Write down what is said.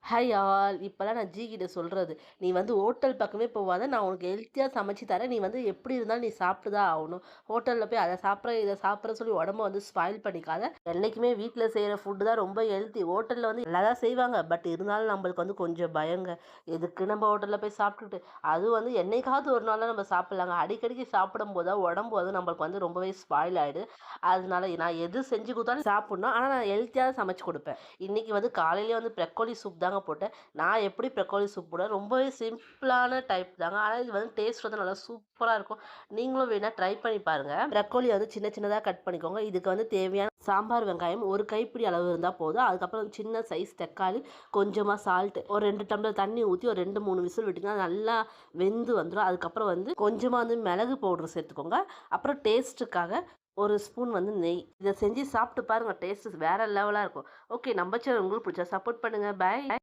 Hi all இப்போலாம் நான் G கிட்ட சொல்கிறது, நீ வந்து ஹோட்டல் பக்கமே போகாத, நான் உனக்கு ஹெல்த்தியாக சமைச்சு தரேன், நீ வந்து எப்படி இருந்தாலும் நீ சாப்பிட்டு தான் ஆகணும். ஹோட்டலில் போய் அதை சாப்பிட்றேன் இதை சாப்பிட்றேன்னு சொல்லி உடம்ப வந்து ஸ்பாயில் பண்ணிக்காத. என்றைக்குமே வீட்டில் செய்கிற ஃபுட்டு தான் ரொம்ப ஹெல்த்தி. ஹோட்டலில் வந்து நல்லா தான் செய்வாங்க, பட் இருந்தாலும் நம்மளுக்கு வந்து கொஞ்சம் பயங்க. எதுக்கு நம்ம ஹோட்டலில் போய் சாப்பிட்டுட்டு, அதுவும் வந்து என்னைக்காவது ஒரு நாள் நம்ம சாப்பிட்லாங்க. அடிக்கடிக்கு சாப்பிடும்போது தான் உடம்பு வந்து நம்மளுக்கு வந்து ரொம்பவே ஸ்பாயில் ஆகிடுது. அதனால நான் எது செஞ்சு கொடுத்தாலும் சாப்பிட்ணும், ஆனால் நான் ஹெல்த்தியாக சமைச்சு கொடுப்பேன். இன்றைக்கி வந்து காலையிலேயே வந்து ப்ரக்கோலி சூப் தாங்க போட்டேன். நான் எப்படி ப்ரக்கோலி சூப் போடுவேன், ரொம்பவே சிம்பிளான டைப் தாங்க. ஆனால் இது வந்து டேஸ்ட் வந்து நல்லா சூப்பராக இருக்கும். நீங்களும் வேணா ட்ரை பண்ணி பாருங்கள். ப்ரக்கோலி வந்து சின்ன சின்னதாக கட் பண்ணிக்கோங்க. இதுக்கு வந்து தேவையான சாம்பார் வெங்காயம் ஒரு கைப்பிடி அளவு இருந்தால் போதும். அதுக்கப்புறம் சின்ன சைஸ் தக்காளி, கொஞ்சமாக சால்ட், ஒரு 2 டம்ளர் தண்ணி ஊற்றி ஒரு 2, 3 விசில் விட்டிங்கன்னா நல்லா வெந்து வந்துடும். அதுக்கப்புறம் வந்து கொஞ்சமாக வந்து மிளகு பவுடர் சேர்த்துக்கோங்க. அப்புறம் டேஸ்ட்டுக்காக ஒரு ஸ்பூன் வந்து நெய். இதை செஞ்சு சாப்பிட்டு பாருங்கள், டேஸ்ட்டு வேறு லெவலாக இருக்கும். ஓகே, நம்ம சேனல் உங்களுக்கு பிடிச்சா சப்போர்ட் பண்ணுங்கள். பாய்.